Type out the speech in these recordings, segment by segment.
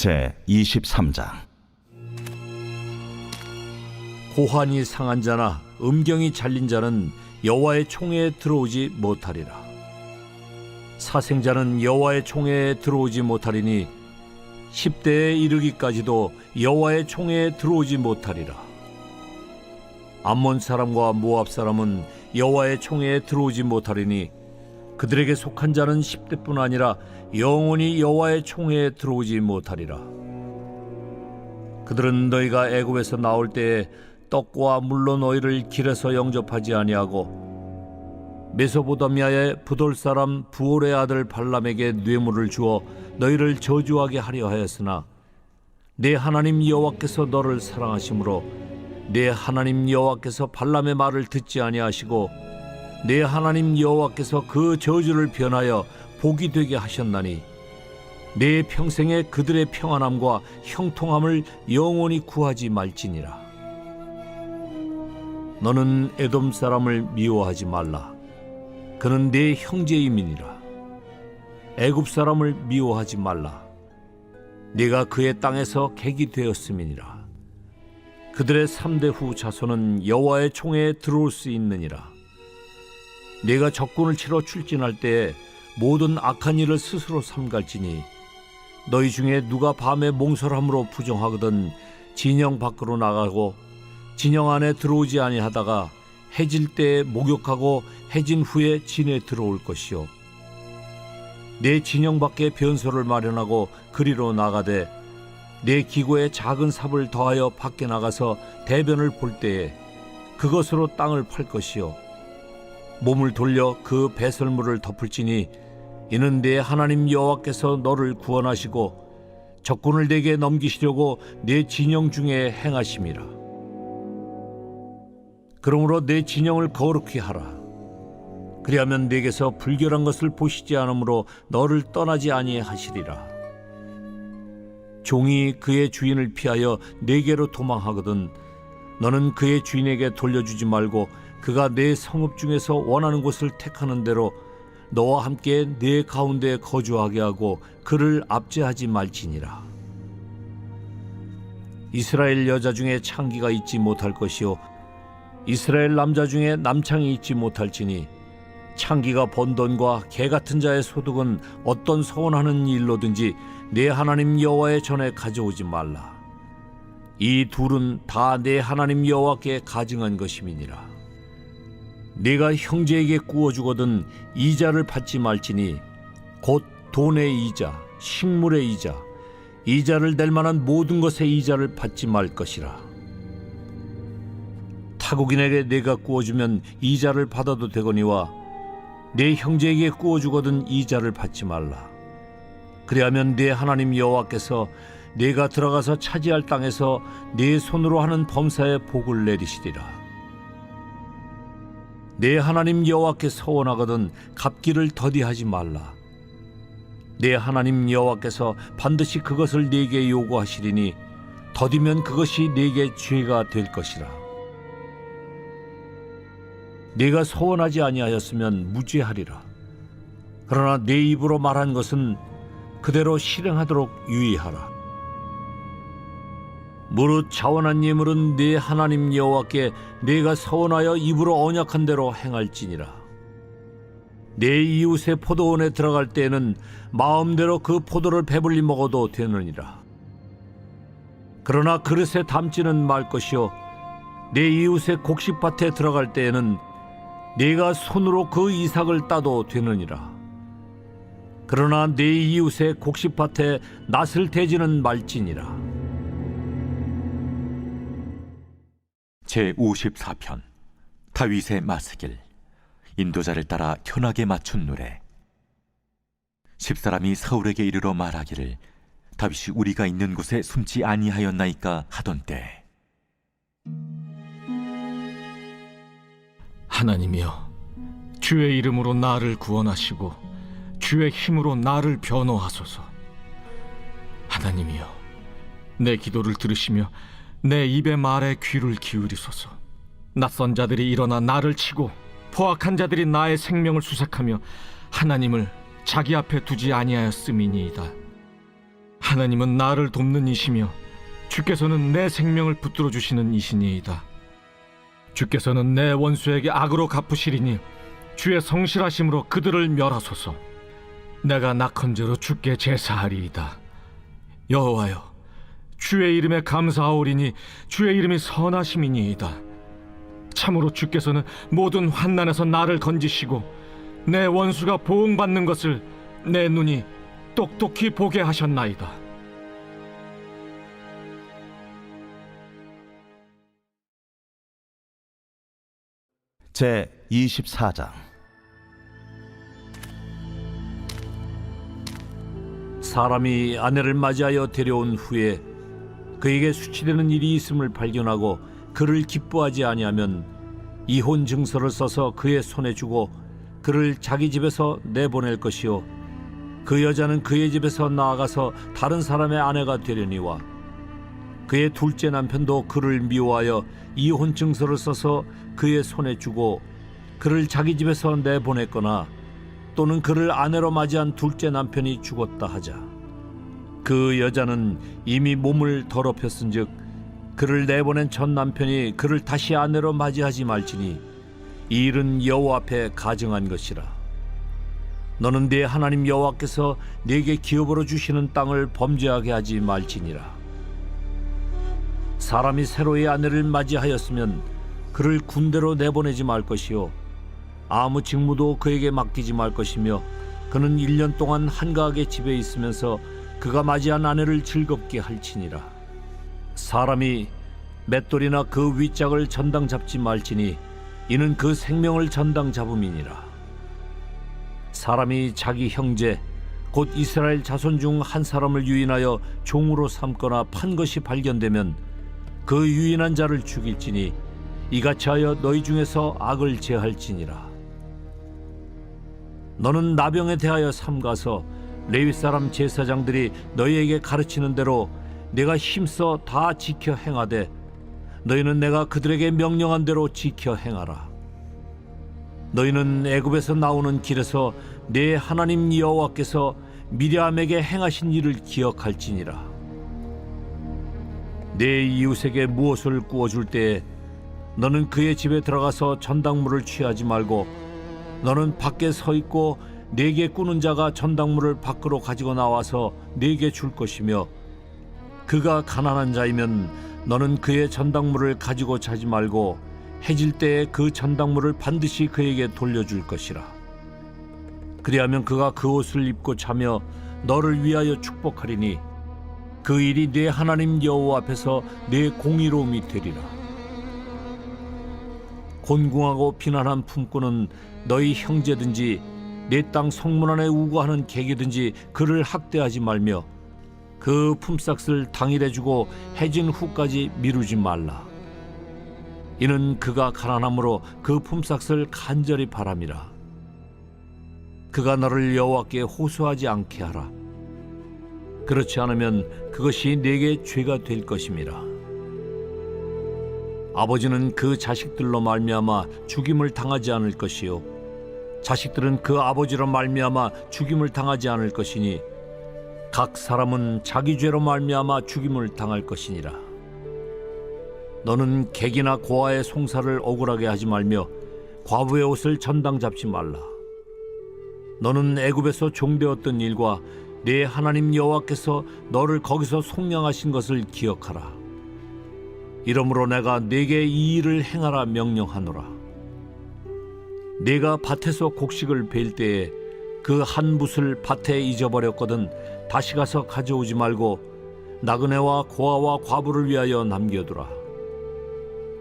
제 23장. 고환이 상한 자나 음경이 잘린 자는 여호와의 총회에 들어오지 못하리라. 사생자는 여호와의 총회에 들어오지 못하리니 10대에 이르기까지도 여호와의 총회에 들어오지 못하리라. 암몬 사람과 모압 사람은 여호와의 총회에 들어오지 못하리니 그들에게 속한 자는 10대뿐 아니라 영원히 여호와의 총회에 들어오지 못하리라. 그들은 너희가 애굽에서 나올 때에 떡과 물로 너희를 길에서 영접하지 아니하고 메소포타미아의 부돌 사람 부올의 아들 발람에게 뇌물을 주어 너희를 저주하게 하려 하였으나 내 하나님 여호와께서 너를 사랑하심으로 내 하나님 여호와께서 발람의 말을 듣지 아니하시고 내 하나님 여호와께서 그 저주를 변하여 복이 되게 하셨나니 내 평생에 그들의 평안함과 형통함을 영원히 구하지 말지니라. 너는 에돔 사람을 미워하지 말라. 그는 내 형제임이니라. 애굽 사람을 미워하지 말라. 네가 그의 땅에서 객이 되었음이니라. 그들의 3대 후 자손은 여호와의 총회에 들어올 수 있느니라. 네가 적군을 치러 출진할 때에 모든 악한 일을 스스로 삼갈지니 너희 중에 누가 밤에 몽설함으로 부정하거든 진영 밖으로 나가고 진영 안에 들어오지 아니하다가 해질 때에 목욕하고 해진 후에 진에 들어올 것이요 내 진영 밖에 변소를 마련하고 그리로 나가되 내 기고에 작은 삽을 더하여 밖에 나가서 대변을 볼 때에 그것으로 땅을 팔 것이요 몸을 돌려 그 배설물을 덮을지니 이는 내 하나님 여호와께서 너를 구원하시고 적군을 내게 넘기시려고 내 진영 중에 행하심이라. 그러므로 내 진영을 거룩히 하라. 그리하면 내게서 불결한 것을 보시지 않으므로 너를 떠나지 아니하시리라. 종이 그의 주인을 피하여 내게로 도망하거든 너는 그의 주인에게 돌려주지 말고 그가 내 성읍 중에서 원하는 곳을 택하는 대로 너와 함께 내 가운데 거주하게 하고 그를 압제하지 말지니라. 이스라엘 여자 중에 창기가 있지 못할 것이요 이스라엘 남자 중에 남창이 있지 못할지니 창기가 번 돈과 개 같은 자의 소득은 어떤 서원하는 일로든지 내 하나님 여호와의 전에 가져오지 말라. 이 둘은 다 내 하나님 여호와께 가증한 것임이니라. 네가 형제에게 구워주거든 이자를 받지 말지니 곧 돈의 이자, 식물의 이자, 이자를 낼 만한 모든 것의 이자를 받지 말 것이라. 타국인에게 네가 구워주면 이자를 받아도 되거니와 네 형제에게 구워주거든 이자를 받지 말라. 그리하면 네 하나님 여호와께서 네가 들어가서 차지할 땅에서 네 손으로 하는 범사에 복을 내리시리라. 내 하나님 여호와께 서원하거든 갚기를 더디하지 말라. 내 하나님 여호와께서 반드시 그것을 네게 요구하시리니 더디면 그것이 네게 죄가 될 것이라. 네가 서원하지 아니하였으면 무죄하리라. 그러나 내 입으로 말한 것은 그대로 실행하도록 유의하라. 무릇 자원한 예물은 네 하나님 여호와께 네가 서원하여 입으로 언약한 대로 행할지니라. 내 이웃의 포도원에 들어갈 때에는 마음대로 그 포도를 배불리 먹어도 되느니라. 그러나 그릇에 담지는 말 것이요 내 이웃의 곡식밭에 들어갈 때에는 네가 손으로 그 이삭을 따도 되느니라. 그러나 내 이웃의 곡식밭에 낫을 대지는 말지니라. 제54편 다윗의 마스길. 인도자를 따라 현하게 맞춘 노래. 10사람이 사울에게 이르러 말하기를 다윗이 우리가 있는 곳에 숨지 아니하였나이까 하던 때 하나님이여 주의 이름으로 나를 구원하시고 주의 힘으로 나를 변호하소서. 하나님이여 내 기도를 들으시며 내 입의 말에 귀를 기울이소서. 낯선 자들이 일어나 나를 치고 포악한 자들이 나의 생명을 수색하며 하나님을 자기 앞에 두지 아니하였음이니이다. 하나님은 나를 돕는 이시며 주께서는 내 생명을 붙들어 주시는 이시니이다. 주께서는 내 원수에게 악으로 갚으시리니 주의 성실하심으로 그들을 멸하소서. 내가 낙헌제로 주께 제사하리이다. 여호와여, 주의 이름에 감사하오리니 주의 이름이 선하심이니이다. 참으로 주께서는 모든 환난에서 나를 건지시고 내 원수가 보응받는 것을 내 눈이 똑똑히 보게 하셨나이다. 제 24장. 사람이 아내를 맞이하여 데려온 후에 그에게 수치되는 일이 있음을 발견하고 그를 기뻐하지 아니하면 이혼 증서를 써서 그의 손에 주고 그를 자기 집에서 내보낼 것이요 그 여자는 그의 집에서 나아가서 다른 사람의 아내가 되려니와 그의 둘째 남편도 그를 미워하여 이혼 증서를 써서 그의 손에 주고 그를 자기 집에서 내보냈거나 또는 그를 아내로 맞이한 둘째 남편이 죽었다 하자 그 여자는 이미 몸을 더럽혔은즉 그를 내보낸 첫 남편이 그를 다시 아내로 맞이하지 말지니 이 일은 여호와 앞에 가증한 것이라. 너는 네 하나님 여호와께서 네게 기업으로 주시는 땅을 범죄하게 하지 말지니라. 사람이 새로이 아내를 맞이하였으면 그를 군대로 내보내지 말 것이요 아무 직무도 그에게 맡기지 말 것이며 그는 1년 동안 한가하게 집에 있으면서 그가 맞이한 아내를 즐겁게 할지니라. 사람이 맷돌이나 그 윗짝을 전당 잡지 말지니 이는 그 생명을 전당 잡음이니라. 사람이 자기 형제 곧 이스라엘 자손 중 한 사람을 유인하여 종으로 삼거나 판 것이 발견되면 그 유인한 자를 죽일지니 이같이 하여 너희 중에서 악을 제할지니라. 너는 나병에 대하여 삼가서 레위 사람 제사장들이 너희에게 가르치는 대로 내가 힘써 다 지켜 행하되 너희는 내가 그들에게 명령한 대로 지켜 행하라. 너희는 애굽에서 나오는 길에서 내 하나님 여호와께서 미리암에게 행하신 일을 기억할지니라. 내 이웃에게 무엇을 구워줄 때에 너는 그의 집에 들어가서 전당물을 취하지 말고 너는 밖에 서 있고 네게 꾸는 자가 전당물을 밖으로 가지고 나와서 네게 줄 것이며 그가 가난한 자이면 너는 그의 전당물을 가지고 자지 말고 해질 때에 그 전당물을 반드시 그에게 돌려줄 것이라. 그리하면 그가 그 옷을 입고 자며 너를 위하여 축복하리니 그 일이 네 하나님 여호와 앞에서 네 공의로움이 되리라. 곤궁하고 비난한 품꾼은 너희 형제든지 내 땅 성문 안에 우거하는 객이든지 그를 학대하지 말며 그 품삯을 당일에 주고 해진 후까지 미루지 말라. 이는 그가 가난함으로 그 품삯을 간절히 바람이라. 그가 너를 여호와께 호소하지 않게 하라. 그렇지 않으면 그것이 네게 죄가 될 것임이라. 아버지는 그 자식들로 말미암아 죽임을 당하지 않을 것이요 자식들은 그 아버지로 말미암아 죽임을 당하지 않을 것이니 각 사람은 자기 죄로 말미암아 죽임을 당할 것이니라. 너는 객이나 고아의 송사를 억울하게 하지 말며 과부의 옷을 전당 잡지 말라. 너는 애굽에서 종되었던 일과 네 하나님 여호와께서 너를 거기서 속량하신 것을 기억하라. 이러므로 내가 네게 이 일을 행하라 명령하노라. 네가 밭에서 곡식을 벨 때에 그 한 붓을 밭에 잊어버렸거든 다시 가서 가져오지 말고 나그네와 고아와 과부를 위하여 남겨두라.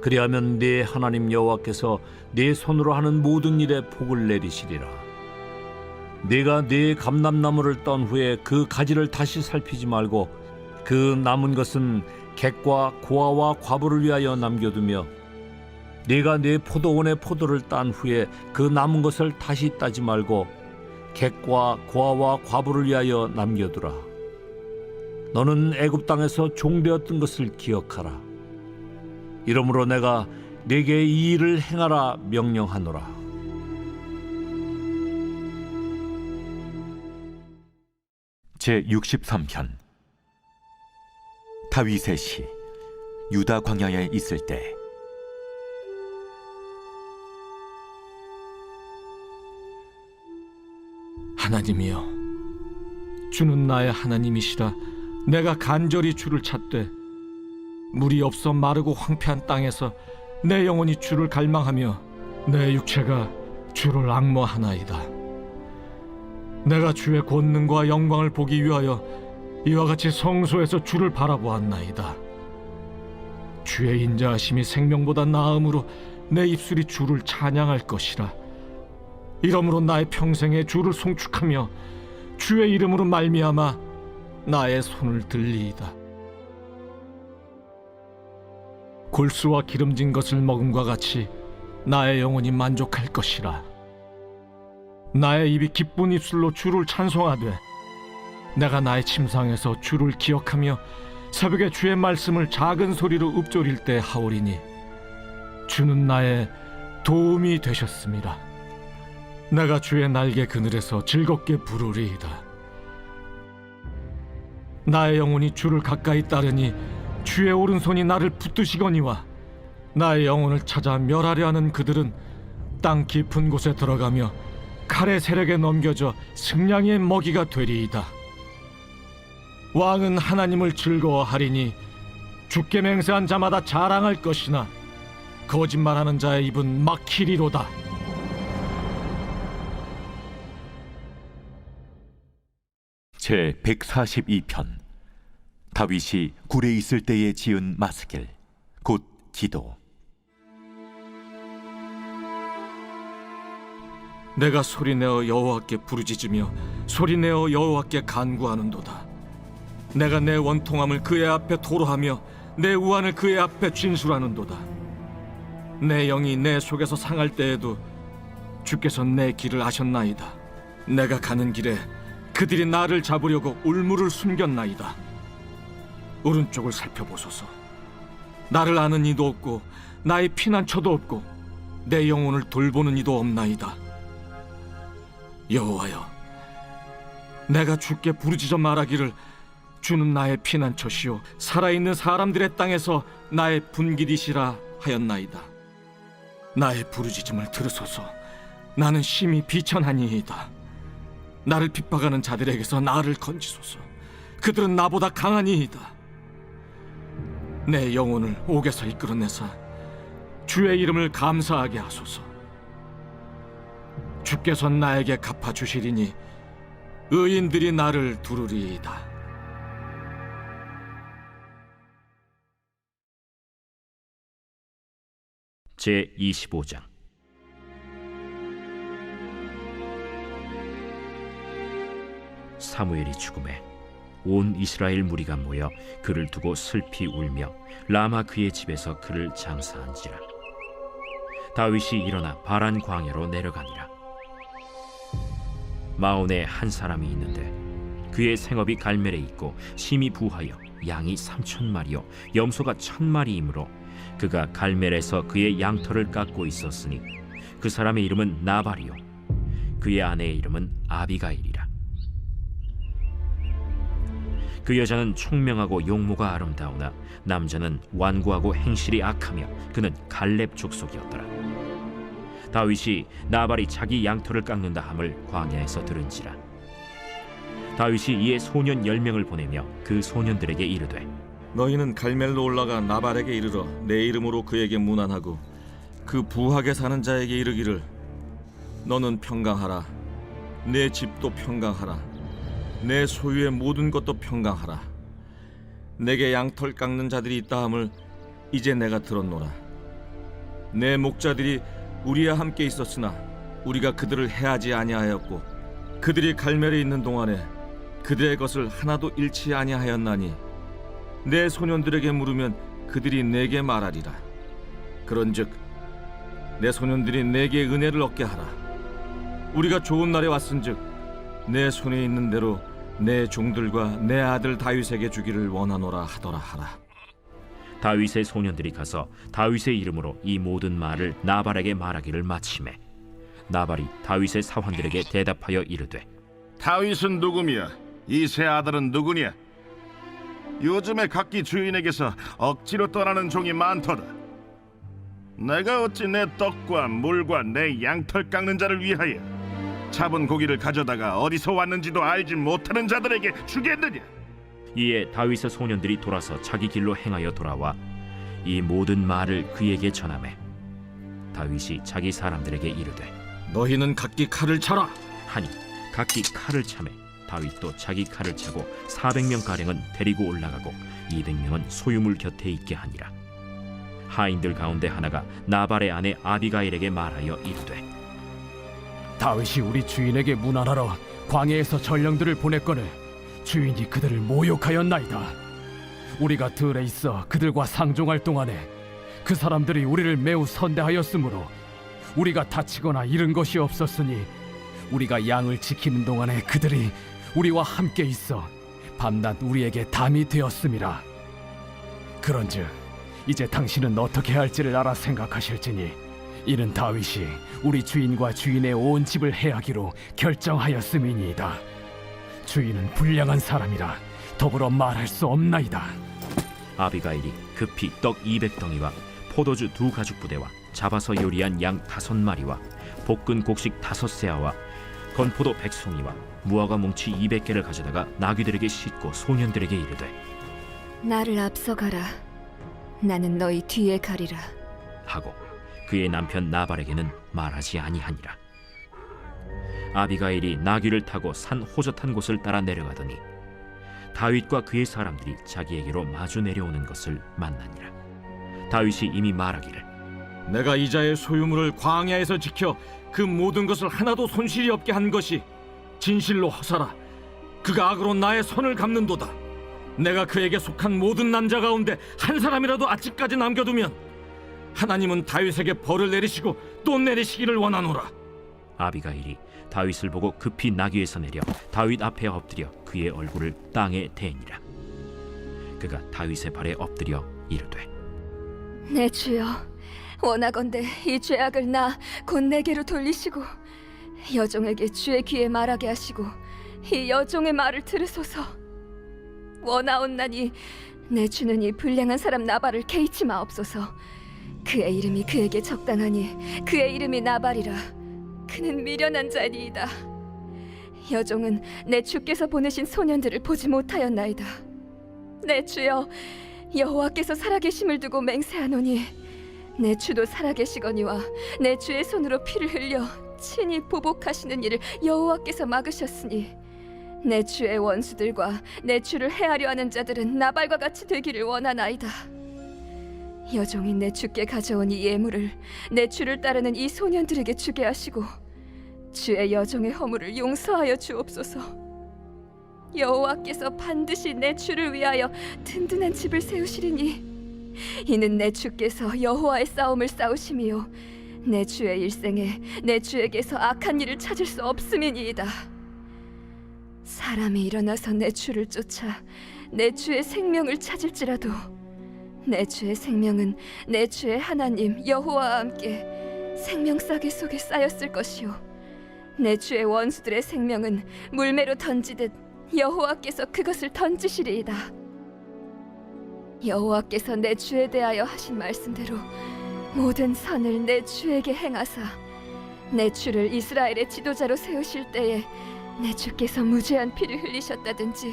그리하면 네 하나님 여호와께서 네 손으로 하는 모든 일에 복을 내리시리라. 네가 네 감람나무를 떤 후에 그 가지를 다시 살피지 말고 그 남은 것은 객과 고아와 과부를 위하여 남겨두며 네가 네 포도원의 포도를 딴 후에 그 남은 것을 다시 따지 말고 객과 고아와 과부를 위하여 남겨두라. 너는 애굽 땅에서 종되었던 것을 기억하라. 이러므로 내가 네게 이 일을 행하라 명령하노라. 제 63편. 다윗의 시 유다 광야에 있을 때 하나님이여, 주는 나의 하나님이시라. 내가 간절히 주를 찾되 물이 없어 마르고 황폐한 땅에서 내 영혼이 주를 갈망하며 내 육체가 주를 앙모하나이다. 내가 주의 권능과 영광을 보기 위하여 이와 같이 성소에서 주를 바라보았나이다. 주의 인자하심이 생명보다 나음으로 내 입술이 주를 찬양할 것이라. 이러므로 나의 평생에 주를 송축하며 주의 이름으로 말미암아 나의 손을 들리이다. 골수와 기름진 것을 먹음과 같이 나의 영혼이 만족할 것이라. 나의 입이 기쁜 입술로 주를 찬송하되 내가 나의 침상에서 주를 기억하며 새벽에 주의 말씀을 작은 소리로 읊조릴 때 하오리니 주는 나의 도움이 되셨습니다. 내가 주의 날개 그늘에서 즐겁게 부르리이다. 나의 영혼이 주를 가까이 따르니 주의 오른손이 나를 붙드시거니와 나의 영혼을 찾아 멸하려 하는 그들은 땅 깊은 곳에 들어가며 칼의 세력에 넘겨져 승냥이의 먹이가 되리이다. 왕은 하나님을 즐거워하리니 주께 맹세한 자마다 자랑할 것이나 거짓말하는 자의 입은 막히리로다. 제 142편 다윗이 굴에 있을 때에 지은 마스길 곧 기도. 내가 소리내어 여호와께 부르짖으며 소리내어 여호와께 간구하는도다. 내가 내 원통함을 그의 앞에 토로하며 내 우환을 그의 앞에 진술하는도다. 내 영이 내 속에서 상할 때에도 주께서 내 길을 아셨나이다. 내가 가는 길에 그들이 나를 잡으려고 울무를 숨겼나이다. 오른쪽을 살펴보소서. 나를 아는 이도 없고 나의 피난처도 없고 내 영혼을 돌보는 이도 없나이다. 여호와여, 내가 주께 부르짖어 말하기를 주는 나의 피난처시요 살아있는 사람들의 땅에서 나의 분길이시라 하였나이다. 나의 부르짖음을 들으소서. 나는 심히 비천하니이다. 나를 핍박하는 자들에게서 나를 건지소서. 그들은 나보다 강하니이다. 내 영혼을 옥에서 이끌어내사 주의 이름을 감사하게 하소서. 주께서 나에게 갚아주시리니 의인들이 나를 두루리이다. 제 25장. 사무엘이 죽음에 온 이스라엘 무리가 모여 그를 두고 슬피 울며 라마 그의 집에서 그를 장사한지라. 다윗이 일어나 바란 광야로 내려가니라. 마온에 한 사람이 있는데 그의 생업이 갈멜에 있고 심히 부하여 양이 3,000마리요 염소가 1,000마리이므로 그가 갈멜에서 그의 양털을 깎고 있었으니 그 사람의 이름은 나발이요 그의 아내의 이름은 아비가일이라. 그 여자는 총명하고 용모가 아름다우나 남자는 완고하고 행실이 악하며 그는 갈렙 족속이었더라. 다윗이 나발이 자기 양털을 깎는다 함을 광야에서 들은지라. 다윗이 이에 소년 10명을 보내며 그 소년들에게 이르되 너희는 갈멜로 올라가 나발에게 이르러 내 이름으로 그에게 문안하고 그 부하게 사는 자에게 이르기를 너는 평강하라. 내 집도 평강하라. 내 소유의 모든 것도 평강하라. 내게 양털 깎는 자들이 있다 함을 이제 내가 들었노라. 내 목자들이 우리와 함께 있었으나 우리가 그들을 해하지 아니하였고 그들이 갈멜에 있는 동안에 그들의 것을 하나도 잃지 아니하였나니 내 소년들에게 물으면 그들이 내게 말하리라. 그런즉 내 소년들이 내게 은혜를 얻게 하라. 우리가 좋은 날에 왔은즉 내 손에 있는 대로 내 종들과 내 아들 다윗에게 주기를 원하노라 하더라 하라. 다윗의 소년들이 가서 다윗의 이름으로 이 모든 말을 나발에게 말하기를 마치매 나발이 다윗의 사환들에게 대답하여 이르되 다윗은 누구며 이 세 아들은 누구냐? 요즘에 각기 주인에게서 억지로 떠나는 종이 많도다. 내가 어찌 내 떡과 물과 내 양털 깎는 자를 위하여 잡은 고기를 가져다가 어디서 왔는지도 알지 못하는 자들에게 주겠느냐? 이에 다윗의 소년들이 돌아서 자기 길로 행하여 돌아와 이 모든 말을 그에게 전하매 다윗이 자기 사람들에게 이르되 너희는 각기 칼을 차라. 하니 각기 칼을 차매 다윗도 자기 칼을 차고 400명 가량은 데리고 올라가고 200명은 소유물 곁에 있게 하니라. 하인들 가운데 하나가 나발의 아내 아비가일에게 말하여 이르되 다윗이 우리 주인에게 문안하러 광야에서 전령들을 보냈거늘 주인이 그들을 모욕하였나이다. 우리가 들에 있어 그들과 상종할 동안에 그 사람들이 우리를 매우 선대하였으므로 우리가 다치거나 잃은 것이 없었으니 우리가 양을 지키는 동안에 그들이 우리와 함께 있어 밤낮 우리에게 담이 되었음이라. 그런즉 이제 당신은 어떻게 할지를 알아 생각하실지니 이는 다윗이 우리 주인과 주인의 온 집을 해하기로 결정하였음이니이다. 주인은 불량한 사람이라 더불어 말할 수 없나이다. 아비가일이 급히 떡 200덩이와 포도주 2가죽부대와 잡아서 요리한 양 5마리와 볶은 곡식 5세아와 건포도 100송이와 무화과 뭉치 200개를 가져다가 나귀들에게 싣고 소년들에게 이르되 나를 앞서가라. 나는 너희 뒤에 가리라. 하고 그의 남편 나발에게는 말하지 아니하니라. 아비가일이 나귀를 타고 산 호젓한 곳을 따라 내려가더니 다윗과 그의 사람들이 자기에게로 마주 내려오는 것을 만나니라. 다윗이 이미 말하기를 내가 이자의 소유물을 광야에서 지켜 그 모든 것을 하나도 손실이 없게 한 것이 진실로 허사라. 그가 악으로 나의 손을 갚는도다. 내가 그에게 속한 모든 남자 가운데 한 사람이라도 아직까지 남겨두면 하나님은 다윗에게 벌을 내리시고 또 내리시기를 원하노라. 아비가일이 다윗을 보고 급히 나귀에서 내려 다윗 앞에 엎드려 그의 얼굴을 땅에 대니라. 그가 다윗의 발에 엎드려 이르되 내 주여, 원하건대 이 죄악을 나 곧 내게로 돌리시고 여종에게 주의 귀에 말하게 하시고 이 여종의 말을 들으소서. 원하옵나니 내 주는 이 불량한 사람 나발을 개의치 마옵소서. 그의 이름이 그에게 적당하니 그의 이름이 나발이라. 그는 미련한 자니이다. 여종은 내 주께서 보내신 소년들을 보지 못하였나이다. 내 주여, 여호와께서 살아계심을 두고 맹세하노니 내 주도 살아계시거니와 내 주의 손으로 피를 흘려 친히 보복하시는 일을 여호와께서 막으셨으니 내 주의 원수들과 내 주를 해하려 하는 자들은 나발과 같이 되기를 원하나이다. 여종이 내 주께 가져온 이 예물을 내 주를 따르는 이 소년들에게 주게 하시고 주의 여종의 허물을 용서하여 주옵소서. 여호와께서 반드시 내 주를 위하여 든든한 집을 세우시리니 이는 내 주께서 여호와의 싸움을 싸우심이요 내 주의 일생에 내 주에게서 악한 일을 찾을 수 없음이니이다. 사람이 일어나서 내 주를 쫓아 내 주의 생명을 찾을지라도 내 주의 생명은 내 주의 하나님 여호와와 함께 생명싸개 속에 쌓였을 것이요 내 주의 원수들의 생명은 물매로 던지듯 여호와께서 그것을 던지시리이다. 여호와께서 내 주에 대하여 하신 말씀대로 모든 선을 내 주에게 행하사 내 주를 이스라엘의 지도자로 세우실 때에 내 주께서 무죄한 피를 흘리셨다든지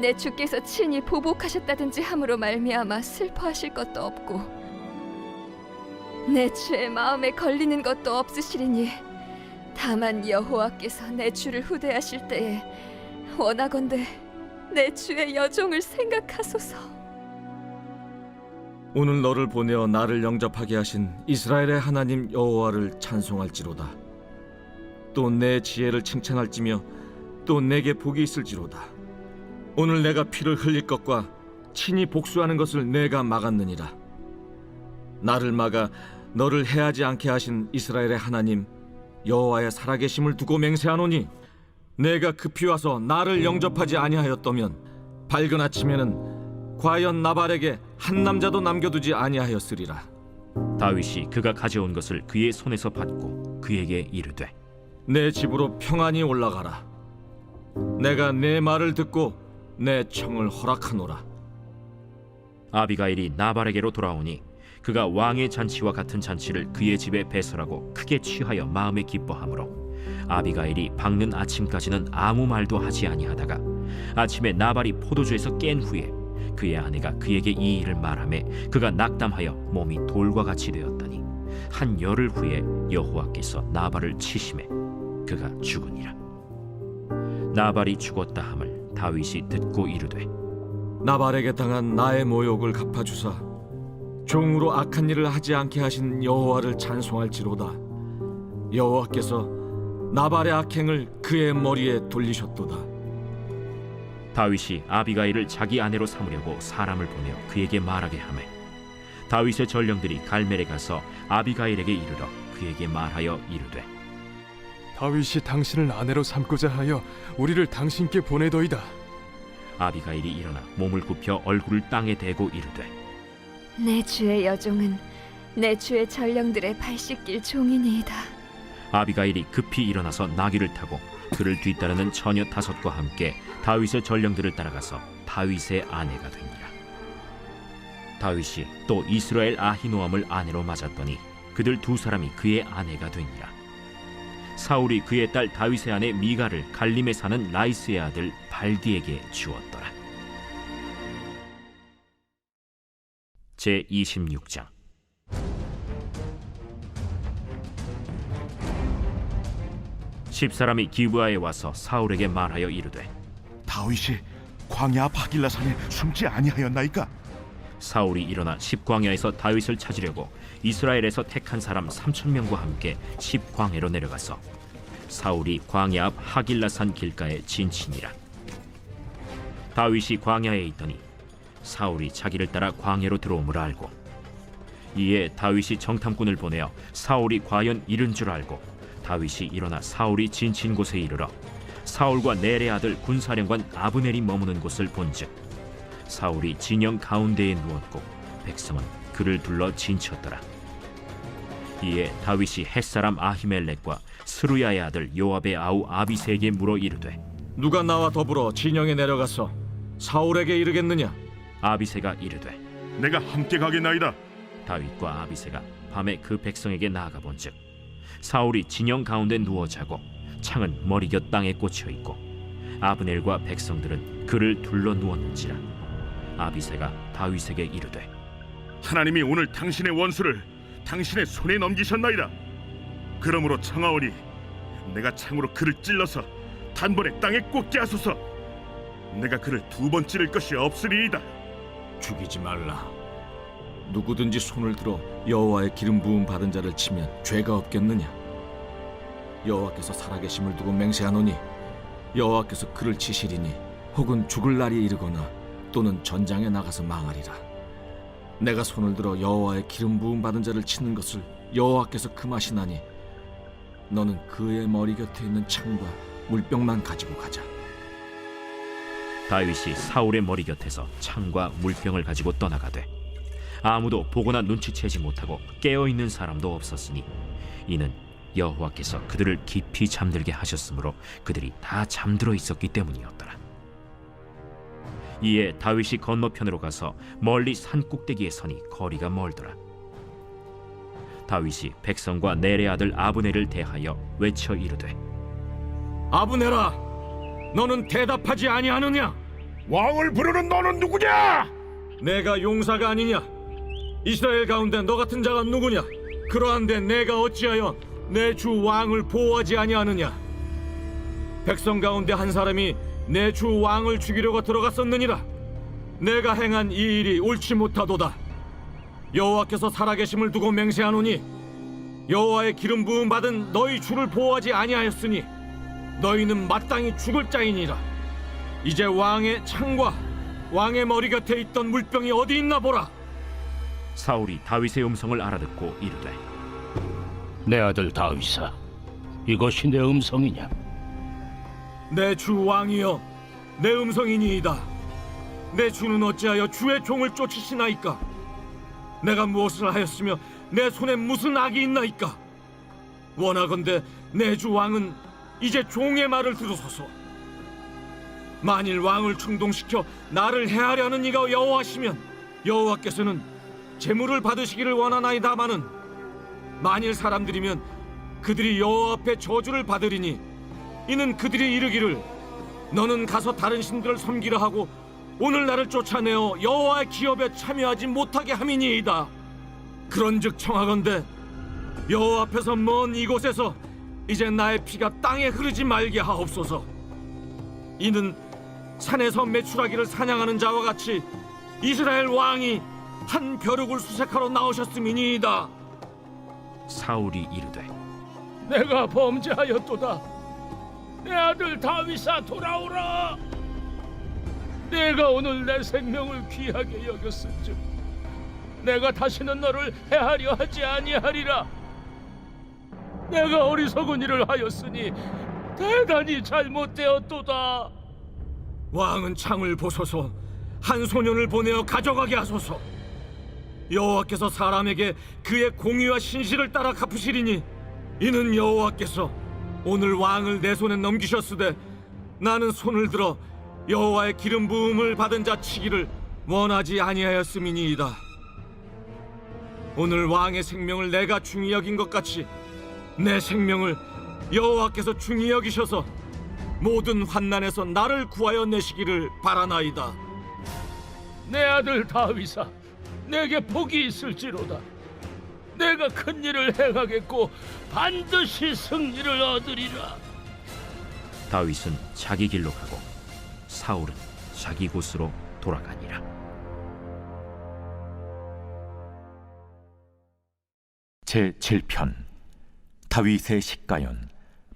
내 주께서 친히 보복하셨다든지 함으로 말미암아 슬퍼하실 것도 없고 내 주의 마음에 걸리는 것도 없으시리니 다만 여호와께서 내 주를 후대하실 때에 원하건대 내 주의 여종을 생각하소서. 오늘 너를 보내어 나를 영접하게 하신 이스라엘의 하나님 여호와를 찬송할지로다. 또 내 지혜를 칭찬할지며 또 내게 복이 있을지로다. 오늘 내가 피를 흘릴 것과 친히 복수하는 것을 내가 막았느니라. 나를 막아 너를 해하지 않게 하신 이스라엘의 하나님 여호와의 살아계심을 두고 맹세하노니 내가 급히 와서 나를 영접하지 아니하였더면 밝은 아침에는 과연 나발에게 한 남자도 남겨두지 아니하였으리라. 다윗이 그가 가져온 것을 그의 손에서 받고 그에게 이르되 내 집으로 평안히 올라가라. 내가 내 말을 듣고 내 청을 허락하노라. 아비가일이 나발에게로 돌아오니 그가 왕의 잔치와 같은 잔치를 그의 집에 배설하고 크게 취하여 마음에 기뻐하므로 아비가일이 밝는 아침까지는 아무 말도 하지 아니하다가 아침에 나발이 포도주에서 깬 후에 그의 아내가 그에게 이 일을 말하매 그가 낙담하여 몸이 돌과 같이 되었더니 한 열흘 후에 여호와께서 나발을 치심해 그가 죽으니라. 나발이 죽었다 함을 다윗이 듣고 이르되 나발에게 당한 나의 모욕을 갚아주사 종으로 악한 일을 하지 않게 하신 여호와를 찬송할지로다. 여호와께서 나발의 악행을 그의 머리에 돌리셨도다. 다윗이 아비가일을 자기 아내로 삼으려고 사람을 보내어 그에게 말하게 하매 다윗의 전령들이 갈멜에 가서 아비가일에게 이르러 그에게 말하여 이르되 다윗이 당신을 아내로 삼고자 하여 우리를 당신께 보내더이다. 아비가일이 일어나 몸을 굽혀 얼굴을 땅에 대고 이르되 내 주의 여종은 내 주의 전령들의 발 씻길 종이니이다. 아비가일이 급히 일어나서 나귀를 타고 그를 뒤따르는 처녀 5과 함께 다윗의 전령들을 따라가서 다윗의 아내가 되니라. 다윗이 또 이스라엘 아히노암을 아내로 맞았더니 그들 2사람이 그의 아내가 되니라. 사울이 그의 딸 다윗의 아내 미가를 갈림에 사는 라이스의 아들 발디에게 주었더라. 제 26장. 십사람이 기브아에 와서 사울에게 말하여 이르되 다윗이 광야 바길라산에 숨지 아니하였나이까? 사울이 일어나 십광야에서 다윗을 찾으려고 이스라엘에서 택한 사람 3,000명과 함께 십광야로 내려가서 사울이 광야 앞 하길라산 길가에 진친이라. 다윗이 광야에 있더니 사울이 자기를 따라 광야로 들어옴을 알고 이에 다윗이 정탐꾼을 보내어 사울이 과연 이른 줄 알고 다윗이 일어나 사울이 진친 곳에 이르러 사울과 넬의 아들 군사령관 아브넬이 머무는 곳을 본즉 사울이 진영 가운데에 누웠고 백성은 그를 둘러 진쳤더라. 이에 다윗이 햇사람 아히멜렉과 스루야의 아들 요압의 아우 아비새에게 물어 이르되 누가 나와 더불어 진영에 내려가서 사울에게 이르겠느냐? 아비새가 이르되 내가 함께 가겠나이다. 다윗과 아비새가 밤에 그 백성에게 나아가 본즉 사울이 진영 가운데 누워 자고 창은 머리곁 땅에 꽂혀 있고 아브넬과 백성들은 그를 둘러 누웠는지라. 아비새가 다윗에게 이르되 하나님이 오늘 당신의 원수를 당신의 손에 넘기셨나이다. 그러므로 청하오니 내가 창으로 그를 찔러서 단번에 땅에 꽂게 하소서. 내가 그를 2번 찌를 것이 없으리이다. 죽이지 말라. 누구든지 손을 들어 여호와의 기름 부음 받은 자를 치면 죄가 없겠느냐? 여호와께서 살아계심을 두고 맹세하노니 여호와께서 그를 치시리니 혹은 죽을 날이 이르거나 또는 전장에 나가서 망하리라. 내가 손을 들어 여호와의 기름 부음 받은 자를 치는 것을 여호와께서 금하시나니 너는 그의 머리 곁에 있는 창과 물병만 가지고 가자. 다윗이 사울의 머리 곁에서 창과 물병을 가지고 떠나가되 아무도 보거나 눈치채지 못하고 깨어있는 사람도 없었으니 이는 여호와께서 그들을 깊이 잠들게 하셨으므로 그들이 다 잠들어 있었기 때문이었더라. 이에 다윗이 건너편으로 가서 멀리 산 꼭대기에 서니 거리가 멀더라. 다윗이 백성과 넬의 아들 아브넬을 대하여 외쳐 이르되 아브넬아, 너는 대답하지 아니하느냐? 왕을 부르는 너는 누구냐? 내가 용사가 아니냐? 이스라엘 가운데 너 같은 자가 누구냐? 그러한데 내가 어찌하여 내 주 왕을 보호하지 아니하느냐? 백성 가운데 한 사람이 내 주 왕을 죽이려고 들어갔었느니라. 내가 행한 이 일이 옳지 못하도다. 여호와께서 살아계심을 두고 맹세하노니 여호와의 기름 부음 받은 너희 주를 보호하지 아니하였으니 너희는 마땅히 죽을 자이니라. 이제 왕의 창과 왕의 머리 곁에 있던 물병이 어디 있나 보라. 사울이 다윗의 음성을 알아듣고 이르되 내 아들 다윗아, 이것이 내 음성이냐? 내 주 왕이여, 내 음성이니이다. 내 주는 어찌하여 주의 종을 쫓으시나이까? 내가 무엇을 하였으며 내 손에 무슨 악이 있나이까? 원하건대 내 주 왕은 이제 종의 말을 들으소서. 만일 왕을 충동시켜 나를 해하려는 이가 여호와시면 여호와께서는 제물을 받으시기를 원하나이다마는 만일 사람들이면 그들이 여호와 앞에 저주를 받으리니 이는 그들이 이르기를 너는 가서 다른 신들을 섬기라 하고 오늘 나를 쫓아내어 여호와의 기업에 참여하지 못하게 함이니이다. 그런즉 청하건대 여호와 앞에서 먼 이곳에서 이제 나의 피가 땅에 흐르지 말게 하옵소서. 이는 산에서 메추라기를 사냥하는 자와 같이 이스라엘 왕이 한 벼룩을 수색하러 나오셨음이니이다. 사울이 이르되 내가 범죄하였도다. 내 아들 다윗아 돌아오라. 내가 오늘 내 생명을 귀하게 여겼은즉 내가 다시는 너를 해하려 하지 아니하리라. 내가 어리석은 일을 하였으니 대단히 잘못되었도다. 왕은 창을 보소서. 한 소년을 보내어 가져가게 하소서. 여호와께서 사람에게 그의 공의와 신실을 따라 갚으시리니 이는 여호와께서 오늘 왕을 내 손에 넘기셨으되 나는 손을 들어 여호와의 기름 부음을 받은 자 치기를 원하지 아니하였음이니이다. 오늘 왕의 생명을 내가 중히 여긴 것 같이 내 생명을 여호와께서 중히 여기셔서 모든 환난에서 나를 구하여 내시기를 바라나이다. 내 아들 다윗아, 내게 복이 있을지로다. 내가 큰 일을 행하겠고 반드시 승리를 얻으리라. 다윗은 자기 길로 가고 사울은 자기 곳으로 돌아가니라. 제7편 다윗의 식가연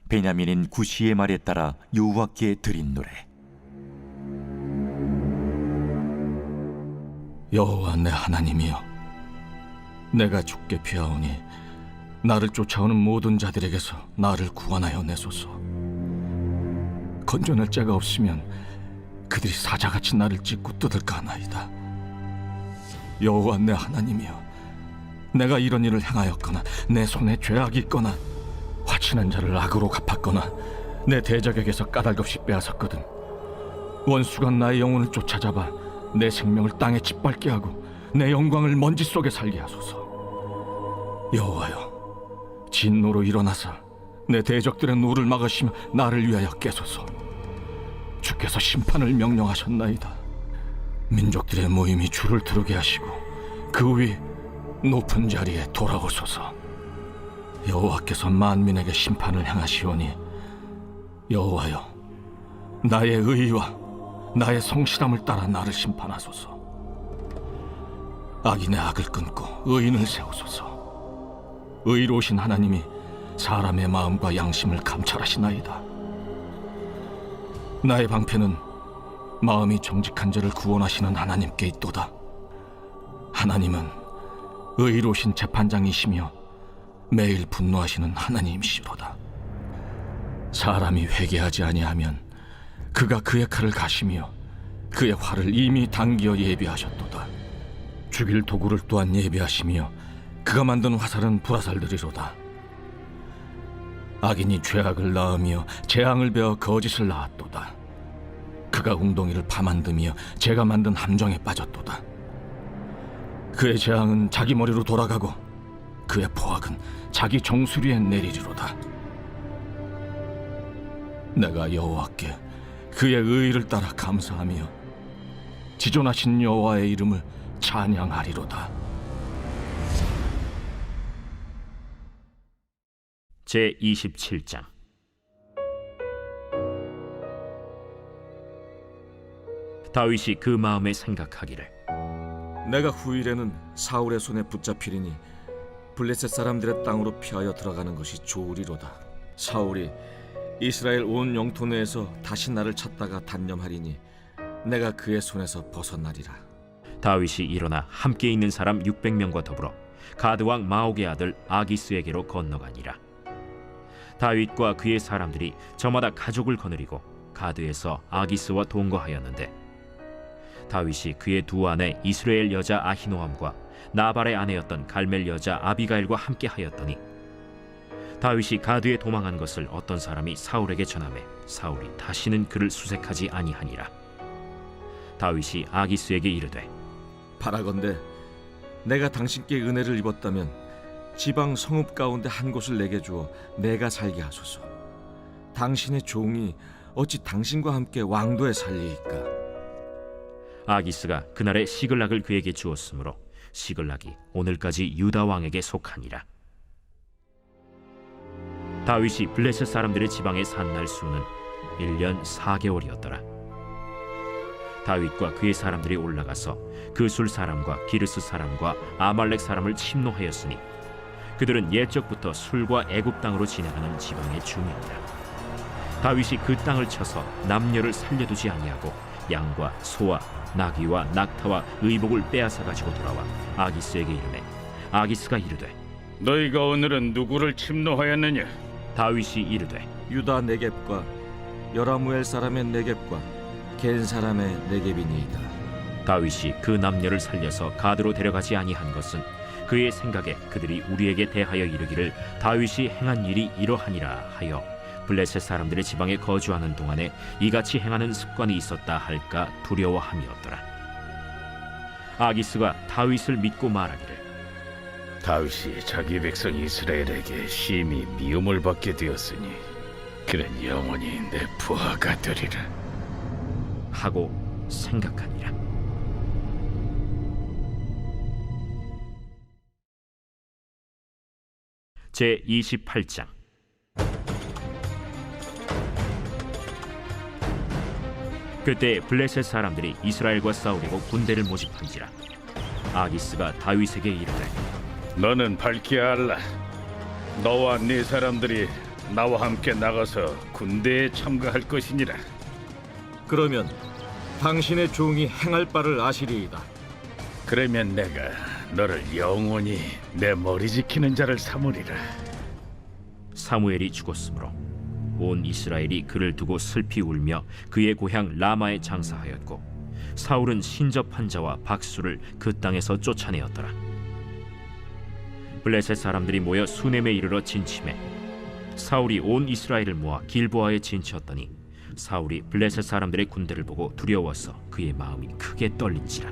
베냐민인 구시의 말에 따라 여호와께 드린 노래. 여호와 내 하나님이여, 내가 주께 피하오니 나를 쫓아오는 모든 자들에게서 나를 구원하여 내소서. 건져낼 자가 없으면 그들이 사자같이 나를 찢고 뜯을까 하나이다. 여호와 내 하나님이여, 내가 이런 일을 행하였거나 내 손에 죄악이 있거나 화친한 자를 악으로 갚았거나 내 대적에게서 까닭없이 빼앗았거든 원수가 나의 영혼을 쫓아잡아 내 생명을 땅에 짓밟게 하고 내 영광을 먼지 속에 살게 하소서. 여호와여, 진노로 일어나사 내 대적들의 노를 막으시며 나를 위하여 깨소서. 주께서 심판을 명령하셨나이다. 민족들의 모임이 주를 들게 하시고 그 위 높은 자리에 돌아오소서. 여호와께서 만민에게 심판을 행하시오니 여호와여, 나의 의와 나의 성실함을 따라 나를 심판하소서. 악인의 악을 끊고 의인을 세우소서. 의로우신 하나님이 사람의 마음과 양심을 감찰하시나이다. 나의 방패는 마음이 정직한 자를 구원하시는 하나님께 있도다. 하나님은 의로우신 재판장이시며 매일 분노하시는 하나님이시로다. 사람이 회개하지 아니하면 그가 그의 칼을 가시며 그의 활을 이미 당기어 예비하셨도다. 죽일 도구를 또한 예비하시며 그가 만든 화살은 불화살들이로다. 악인이 죄악을 낳으며 재앙을 베어 거짓을 낳았도다. 그가 웅덩이를 파만드며 제가 만든 함정에 빠졌도다. 그의 재앙은 자기 머리로 돌아가고 그의 포악은 자기 정수리에 내리리로다. 내가 여호와께 그의 의를 따라 감사하며 지존하신 여호와의 이름을 찬양하리로다. 제27장 다윗이 그 마음에 생각하기를 내가 후일에는 사울의 손에 붙잡히리니 블레셋 사람들의 땅으로 피하여 들어가는 것이 좋으리로다. 사울이 이스라엘 온 영토 내에서 다시 나를 찾다가 단념하리니 내가 그의 손에서 벗어나리라. 다윗이 일어나 함께 있는 사람 600명과 더불어 가드 왕 마옥의 아들 아기스에게로 건너가니라. 다윗과 그의 사람들이 저마다 가족을 거느리고 가드에서 아기스와 동거하였는데 다윗이 그의 두 아내 이스라엘 여자 아히노함과 나발의 아내였던 갈멜 여자 아비가일과 함께 하였더니 다윗이 가드에 도망한 것을 어떤 사람이 사울에게 전하매 사울이 다시는 그를 수색하지 아니하니라. 다윗이 아기스에게 이르되 바라건대 내가 당신께 은혜를 입었다면 지방 성읍 가운데 한 곳을 내게 주어 내가 살게 하소서. 당신의 종이 어찌 당신과 함께 왕도에 살리이까? 아기스가 그날에 시글락을 그에게 주었으므로 시글락이 오늘까지 유다 왕에게 속하니라. 다윗이 블레셋 사람들의 지방에 산 날 수는 1년 4개월이었더라. 다윗과 그의 사람들이 올라가서 그술 사람과 기르스 사람과 아말렉 사람을 침노하였으니 그들은 옛적부터 술과 애굽 땅으로 지나가는 지방의 주민이라. 다윗이 그 땅을 쳐서 남녀를 살려두지 아니하고 양과 소와 나귀와 낙타와 의복을 빼앗아 가지고 돌아와 아기스에게 이르매 아기스가 이르되 너희가 오늘은 누구를 침노하였느냐? 다윗이 이르되 유다 네겝과 여라무엘 사람의 네겝과 겐 사람의 네겝이니이다. 다윗이 그 남녀를 살려서 가드로 데려가지 아니한 것은 그의 생각에 그들이 우리에게 대하여 이르기를 다윗이 행한 일이 이러하니라 하여 블레셋 사람들의 지방에 거주하는 동안에 이같이 행하는 습관이 있었다 할까 두려워함이었더라. 아기스가 다윗을 믿고 말하기를 다윗이 자기 백성 이스라엘에게 심히 미움을 받게 되었으니 그는 영원히 내 부하가 되리라 하고 생각하니라. 제 28장. 그때 블레셋 사람들이 이스라엘과 싸우려고 군대를 모집한지라. 아기스가 다윗에게 이르되 너는 밝히 알라. 너와 네 사람들이 나와 함께 나가서 군대에 참가할 것이니라. 그러면 당신의 종이 행할 바를 아시리이다. 그러면 내가 너를 영원히 내 머리 지키는 자를 삼으리라. 사무엘이 죽었으므로 온 이스라엘이 그를 두고 슬피 울며 그의 고향 라마에 장사하였고 사울은 신접한 자와 박수를 그 땅에서 쫓아내었더라. 블레셋 사람들이 모여 수넴에 이르러 진침해 사울이 온 이스라엘을 모아 길보아에 진치었더니 사울이 블레셋 사람들의 군대를 보고 두려워서 그의 마음이 크게 떨린지라.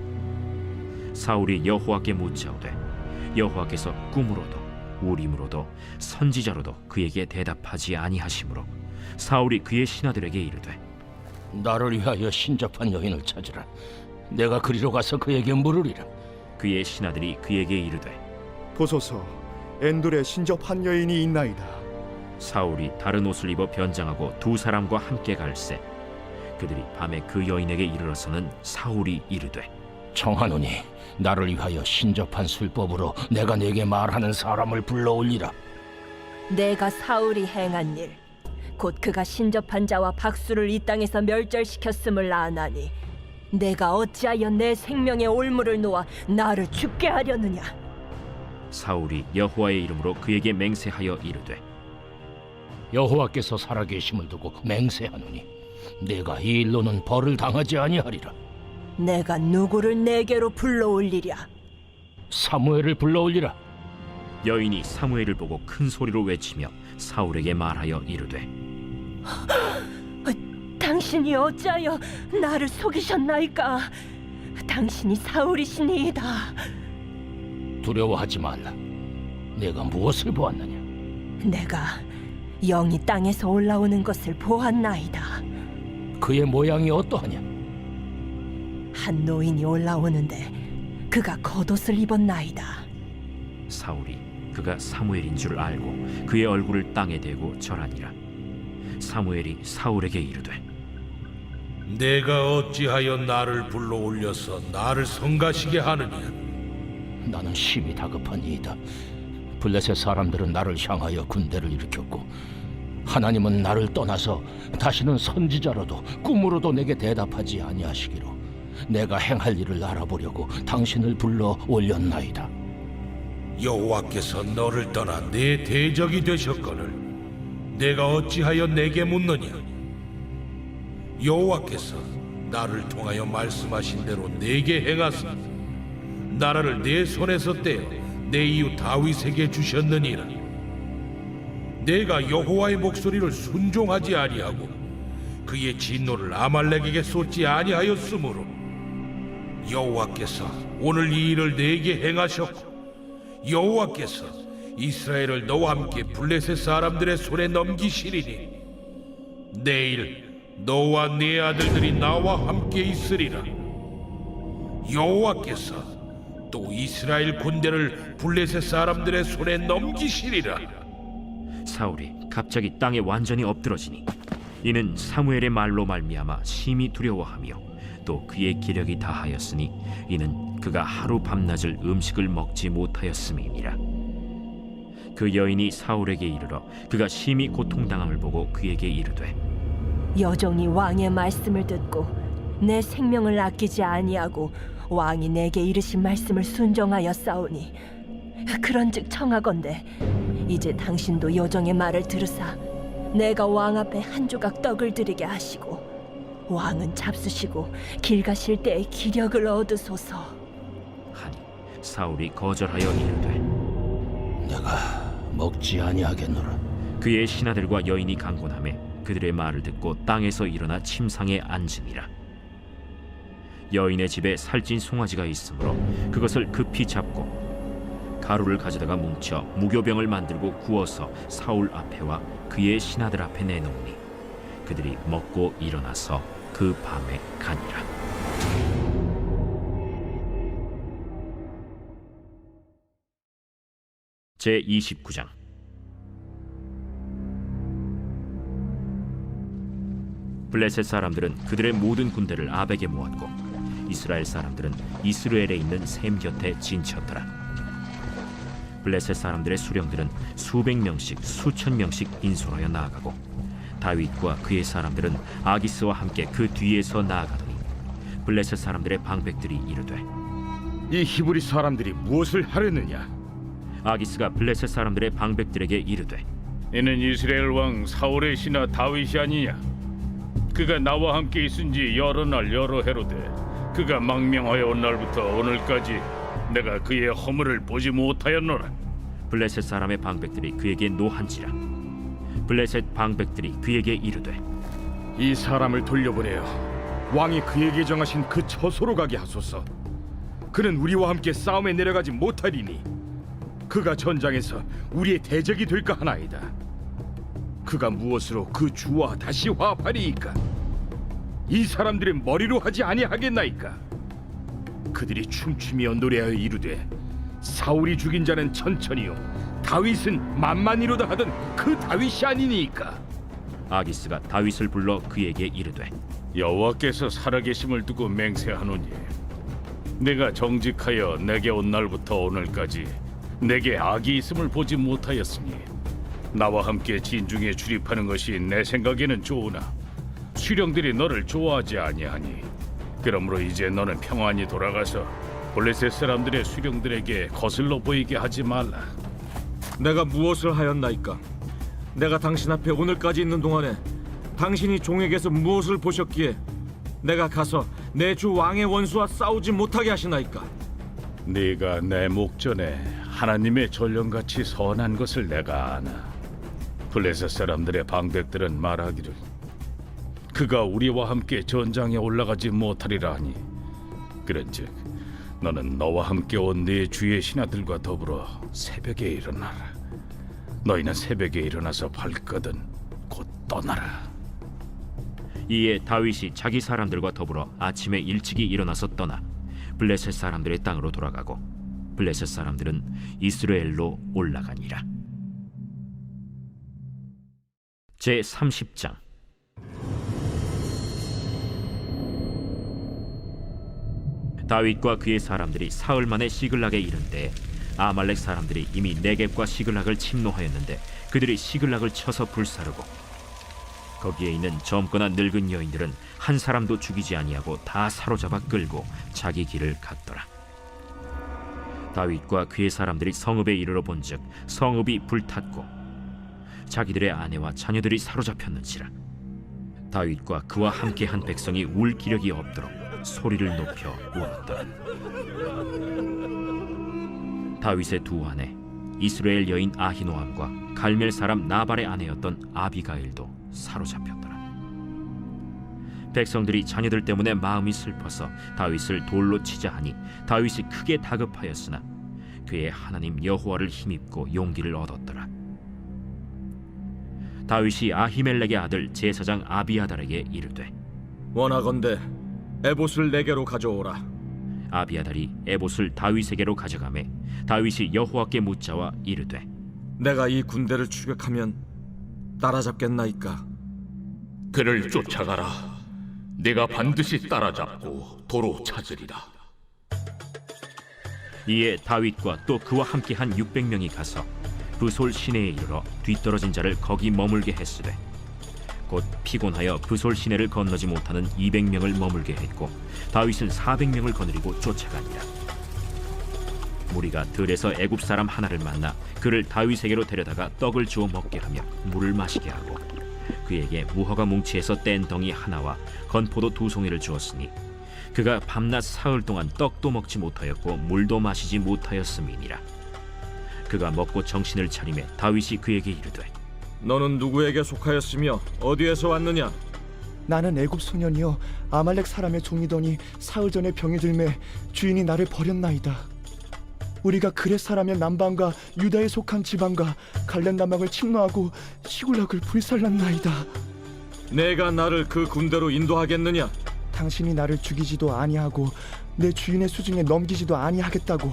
사울이 여호와께 묻자오되 여호와께서 꿈으로도 우림으로도 선지자로도 그에게 대답하지 아니하시므로 사울이 그의 신하들에게 이르되 나를 위하여 신접한 여인을 찾으라. 내가 그리로 가서 그에게 물으리라. 그의 신하들이 그에게 이르되 보소서, 엔돌에 신접한 여인이 있나이다. 사울이 다른 옷을 입어 변장하고 두 사람과 함께 갈새 그들이 밤에 그 여인에게 이르러서는 사울이 이르되 청하노니 나를 위하여 신접한 술법으로 내가 네게 말하는 사람을 불러올리라. 내가 사울이 행한 일, 곧 그가 신접한 자와 박수를 이 땅에서 멸절시켰음을 아나니 내가 어찌하여 내 생명의 올무를 놓아 나를 죽게 하려느냐? 사울이 여호와의 이름으로 그에게 맹세하여 이르되 여호와께서 살아계심을 두고 맹세하노니 내가 이 일로는 벌을 당하지 아니하리라. 내가 누구를 내게로 불러올리랴? 사무엘을 불러올리라. 여인이 사무엘을 보고 큰 소리로 외치며 사울에게 말하여 이르되 당신이 어찌하여 나를 속이셨나이까? 당신이 사울이시니이다. 두려워하지 말라. 내가 무엇을 보았느냐? 내가 영이 땅에서 올라오는 것을 보았나이다. 그의 모양이 어떠하냐? 한 노인이 올라오는데 그가 겉옷을 입었나이다. 사울이 그가 사무엘인 줄 알고 그의 얼굴을 땅에 대고 절하니라. 사무엘이 사울에게 이르되 내가 어찌하여 나를 불러올려서 나를 성가시게 하느냐? 나는 심히 다급하니이다. 블레셋 사람들은 나를 향하여 군대를 일으켰고 하나님은 나를 떠나서 다시는 선지자로도 꿈으로도 내게 대답하지 아니하시기로 내가 행할 일을 알아보려고 당신을 불러 올렸나이다. 여호와께서 너를 떠나 내 대적이 되셨거늘 내가 어찌하여 내게 묻느냐? 여호와께서 나를 통하여 말씀하신 대로 내게 행하사 나라를 내 손에서 떼어 내 이웃 다윗에게 주셨느니라. 내가 여호와의 목소리를 순종하지 아니하고 그의 진노를 아말렉에게 쏟지 아니하였으므로 여호와께서 오늘 이 일을 내게 행하셨고 여호와께서 이스라엘을 너와 함께 블레셋 사람들의 손에 넘기시리니 내일 너와 네 아들들이 나와 함께 있으리라. 여호와께서 또 이스라엘 군대를 블레셋 사람들의 손에 넘기시리라. 사울이 갑자기 땅에 완전히 엎드러지니 이는 사무엘의 말로 말미암아 심히 두려워하며 또 그의 기력이 다하였으니 이는 그가 하루 밤낮을 음식을 먹지 못하였음이니라. 그 여인이 사울에게 이르러 그가 심히 고통당함을 보고 그에게 이르되 여종이 왕의 말씀을 듣고 내 생명을 아끼지 아니하고 왕이 내게 이르신 말씀을 순종하여 싸우니 그런즉 청하건대 이제 당신도 여종의 말을 들으사 내가 왕 앞에 한 조각 떡을 드리게 하시고 왕은 잡수시고 길 가실 때에 기력을 얻으소서 하니 사울이 거절하여 이르되 내가 먹지 아니하겠노라. 그의 신하들과 여인이 강권하매 그들의 말을 듣고 땅에서 일어나 침상에 앉으니라. 여인의 집에 살찐 송아지가 있으므로 그것을 급히 잡고 가루를 가져다가 뭉쳐 무교병을 만들고 구워서 사울 앞에와 그의 신하들 앞에 내놓으니 그들이 먹고 일어나서 그 밤에 가니라. 제29장. 블레셋 사람들은 그들의 모든 군대를 아벡에 모았고 이스라엘 사람들은 이스라엘에 있는 셈 곁에 진쳤더라. 블레셋 사람들의 수령들은 수백 명씩 수천 명씩 인솔하여 나아가고 다윗과 그의 사람들은 아기스와 함께 그 뒤에서 나아가더니 블레셋 사람들의 방백들이 이르되 이 히브리 사람들이 무엇을 하려느냐? 아기스가 블레셋 사람들의 방백들에게 이르되 이는 이스라엘 왕 사울의 신하 다윗이 아니냐? 그가 나와 함께 있은지 여러 날 여러 해로되 그가 망명하여 온 날부터 오늘까지 내가 그의 허물을 보지 못하였노라. 블레셋 사람의 방백들이 그에게 노한지라. 블레셋 방백들이 그에게 이르되 이 사람을 돌려보내어 왕이 그에게 정하신 그 처소로 가게 하소서. 그는 우리와 함께 싸움에 내려가지 못하리니 그가 전장에서 우리의 대적이 될까 하나이다. 그가 무엇으로 그 주와 다시 화합하리이까? 이 사람들의 머리로 하지 아니하겠나이까? 그들이 춤추며 노래하여 이르되 사울이 죽인 자는 천천히요 다윗은 만만히로다 하던 그 다윗이 아니니까. 아기스가 다윗을 불러 그에게 이르되 여호와께서 살아계심을 두고 맹세하노니 내가 정직하여 내게 온 날부터 오늘까지 내게 악이 있음을 보지 못하였으니 나와 함께 진중에 출입하는 것이 내 생각에는 좋으나 수령들이 너를 좋아하지 아니하니 그러므로 이제 너는 평안히 돌아가서 블레셋 사람들의 수령들에게 거슬러 보이게 하지 말라. 내가 무엇을 하였나이까? 내가 당신 앞에 오늘까지 있는 동안에 당신이 종에게서 무엇을 보셨기에 내가 가서 내 주 왕의 원수와 싸우지 못하게 하시나이까? 네가 내 목전에 하나님의 전령같이 선한 것을 내가 아나. 블레셋 사람들의 방백들은 말하기를 그가 우리와 함께 전장에 올라가지 못하리라 하니 그런즉 너는 너와 함께 온 네 주의 신하들과 더불어 새벽에 일어나라. 너희는 새벽에 일어나서 발거든 곧 떠나라. 이에 다윗이 자기 사람들과 더불어 아침에 일찍이 일어나서 떠나 블레셋 사람들의 땅으로 돌아가고 블레셋 사람들은 이스라엘로 올라가니라. 제30장. 다윗과 그의 사람들이 사흘 만에 시글락에 이른 때에 아말렉 사람들이 이미 네겝과 시글락을 침노하였는데 그들이 시글락을 쳐서 불사르고 거기에 있는 젊거나 늙은 여인들은 한 사람도 죽이지 아니하고 다 사로잡아 끌고 자기 길을 갔더라. 다윗과 그의 사람들이 성읍에 이르러 본즉 성읍이 불탔고 자기들의 아내와 자녀들이 사로잡혔는지라. 다윗과 그와 함께한 백성이 울 기력이 없도록 소리를 높여 울었더라. 다윗의 두 아내 이스라엘 여인 아히노암과 갈멜 사람 나발의 아내였던 아비가일도 사로잡혔더라. 백성들이 자녀들 때문에 마음이 슬퍼서 다윗을 돌로 치자 하니 다윗이 크게 다급하였으나 그의 하나님 여호와를 힘입고 용기를 얻었더라. 다윗이 아히멜렉의 아들 제사장 아비아달에게 이르되 원하건대 에봇을 내게로 가져오라. 아비아달이 에봇을 다윗에게로 가져가매 다윗이 여호와께 묻자와 이르되 내가 이 군대를 추격하면 따라잡겠나이까? 그를 쫓아가라. 네가 반드시 따라잡고 도로 찾으리라. 이에 다윗과 또 그와 함께한 600명이 가서 브솔 시내에 이르러 뒤떨어진 자를 거기 머물게 했으되 곧 피곤하여 브솔 시내를 건너지 못하는 200명을 머물게 했고 다윗은 400명을 거느리고 쫓아가니라. 무리가 들에서 애굽 사람 하나를 만나 그를 다윗에게로 데려다가 떡을 주어 먹게 하며 물을 마시게 하고 그에게 무화과 뭉치에서 뗀 덩이 하나와 건포도 2송이를 주었으니 그가 밤낮 사흘 동안 떡도 먹지 못하였고 물도 마시지 못하였음이니라. 그가 먹고 정신을 차리매 다윗이 그에게 이르되 너는 누구에게 속하였으며 어디에서 왔느냐? 나는 애굽 소년이여 아말렉 사람의 종이더니 사흘 전에 병이 들매 주인이 나를 버렸나이다. 우리가 그렛 사람의 남방과 유다에 속한 지방과 갈렙 남방을 침노하고 시굴락을 불살랐나이다. 내가 나를 그 군대로 인도하겠느냐? 당신이 나를 죽이지도 아니하고 내 주인의 수중에 넘기지도 아니하겠다고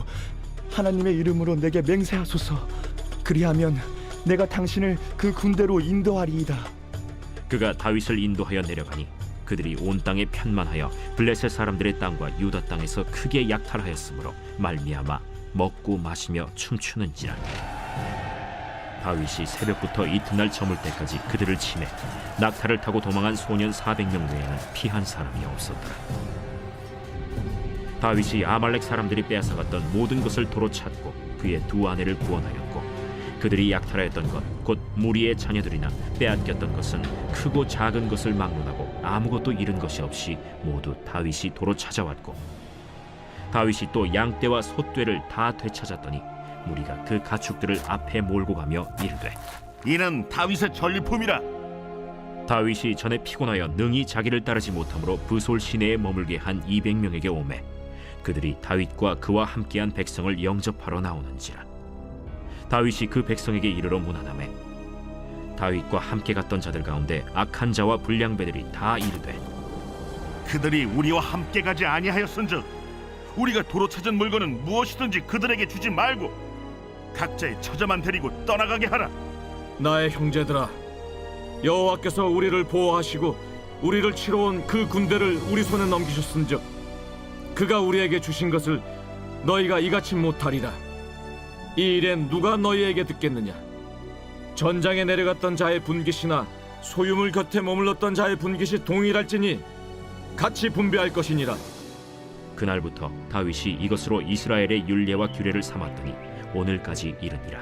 하나님의 이름으로 내게 맹세하소서. 그리하면 내가 당신을 그 군대로 인도하리이다. 그가 다윗을 인도하여 내려가니 그들이 온 땅에 편만하여 블레셋 사람들의 땅과 유다 땅에서 크게 약탈하였으므로 말미암아 먹고 마시며 춤추는지라. 다윗이 새벽부터 이튿날 저물 때까지 그들을 치매 낙타를 타고 도망한 소년 400명 외에는 피한 사람이 없었더라. 다윗이 아말렉 사람들이 빼앗아갔던 모든 것을 도로 찾고 그의 두 아내를 구원하였고 그들이 약탈하였던 것 곧 무리의 자녀들이나 빼앗겼던 것은 크고 작은 것을 막론하고 아무것도 잃은 것이 없이 모두 다윗이 도로 찾아왔고 다윗이 또 양떼와 소떼를 다 되찾았더니 무리가 그 가축들을 앞에 몰고 가며 이르되 이는 다윗의 전리품이라. 다윗이 전에 피곤하여 능히 자기를 따르지 못하므로 브솔 시내에 머물게 한 200명에게 오매 그들이 다윗과 그와 함께한 백성을 영접하러 나오는지라. 다윗이 그 백성에게 이르러 문안하매 다윗과 함께 갔던 자들 가운데 악한 자와 불량배들이 다 이르되 그들이 우리와 함께 가지 아니하였은즉 우리가 도로 찾은 물건은 무엇이든지 그들에게 주지 말고 각자의 처자만 데리고 떠나가게 하라. 나의 형제들아, 여호와께서 우리를 보호하시고 우리를 치러 온 그 군대를 우리 손에 넘기셨은즉 그가 우리에게 주신 것을 너희가 이같이 못하리라. 이 일엔 누가 너희에게 듣겠느냐? 전장에 내려갔던 자의 분깃이나 소유물 곁에 머물렀던 자의 분깃이 동일할지니 같이 분배할 것이니라. 그날부터 다윗이 이것으로 이스라엘의 율례와 규례를 삼았더니 오늘까지 이르니라.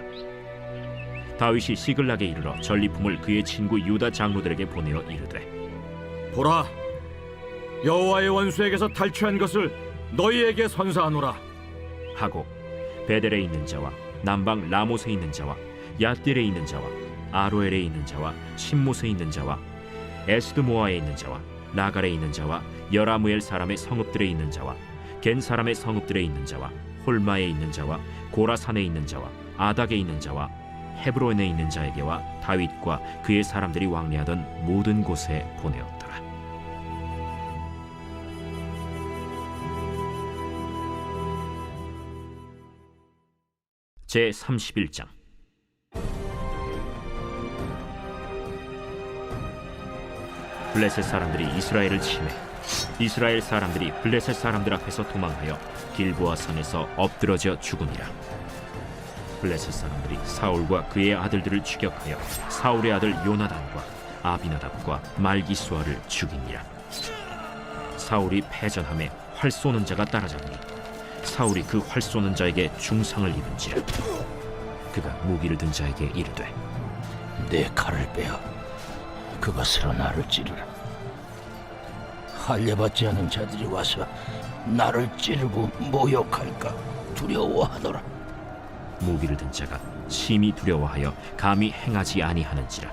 다윗이 시글락에 이르러 전리품을 그의 친구 유다 장로들에게 보내어 이르되 보라, 여호와의 원수에게서 탈취한 것을 너희에게 선사하노라 하고 베델에 있는 자와 남방 라못에 있는 자와 얏딜에 있는 자와 아로엘에 있는 자와 신못에 있는 자와 에스드모아에 있는 자와 라갈에 있는 자와 여라무엘 사람의 성읍들에 있는 자와 겐 사람의 성읍들에 있는 자와 홀마에 있는 자와 고라산에 있는 자와 아닥에 있는 자와 헤브론에 있는 자에게와 다윗과 그의 사람들이 왕래하던 모든 곳에 보내었더라. 제 31장. 블레셋 사람들이 이스라엘을 치매 이스라엘 사람들이 블레셋 사람들 앞에서 도망하여 길보아 산에서 엎드러져 죽으니라. 블레셋 사람들이 사울과 그의 아들들을 추격하여 사울의 아들 요나단과 아비나답과 말기수아를 죽이니라. 사울이 패전함에 활 쏘는 자가 따라잡니 사울이 그 활 쏘는 자에게 중상을 입은지라. 그가 무기를 든 자에게 이르되 내 칼을 빼어 그것으로 나를 찌르라. 할례받지 않은 자들이 와서 나를 찌르고 모욕할까 두려워하노라. 무기를 든 자가 심히 두려워하여 감히 행하지 아니하는지라.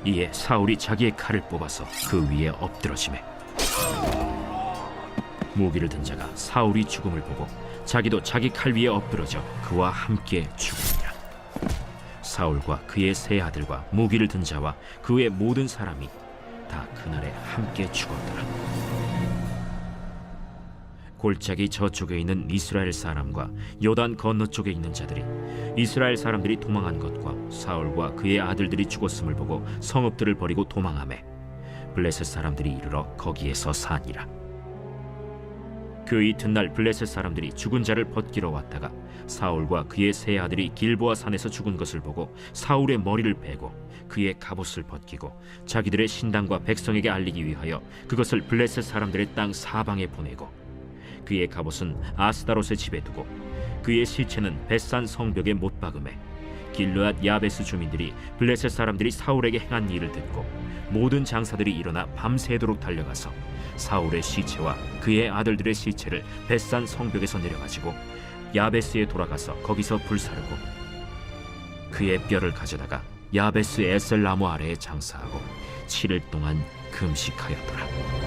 이에 사울이 자기의 칼을 뽑아서 그 위에 엎드러지매 무기를 든 자가 사울이 죽음을 보고 자기도 자기 칼 위에 엎드러져 그와 함께 죽으니라. 사울과 그의 세 아들과 무기를 든 자와 그의 모든 사람이 다 그날에 함께 죽었더라. 골짜기 저쪽에 있는 이스라엘 사람과 요단 건너쪽에 있는 자들이 이스라엘 사람들이 도망한 것과 사울과 그의 아들들이 죽었음을 보고 성읍들을 버리고 도망하매 블레셋 사람들이 이르러 거기에서 사니라. 그 이튿날 블레셋 사람들이 죽은 자를 벗기러 왔다가 사울과 그의 세 아들이 길보아 산에서 죽은 것을 보고 사울의 머리를 베고 그의 갑옷을 벗기고 자기들의 신당과 백성에게 알리기 위하여 그것을 블레셋 사람들의 땅 사방에 보내고 그의 갑옷은 아스다롯의 집에 두고 그의 시체는 벳산 성벽에 못 박음에 길르앗 야베스 주민들이 블레셋 사람들이 사울에게 행한 일을 듣고 모든 장사들이 일어나 밤새도록 달려가서 사울의 시체와 그의 아들들의 시체를 벳산 성벽에서 내려가지고 야베스에 돌아가서 거기서 불사르고 그의 뼈를 가져다가 야베스 에셀 나무 아래에 장사하고 7일 동안 금식하였더라.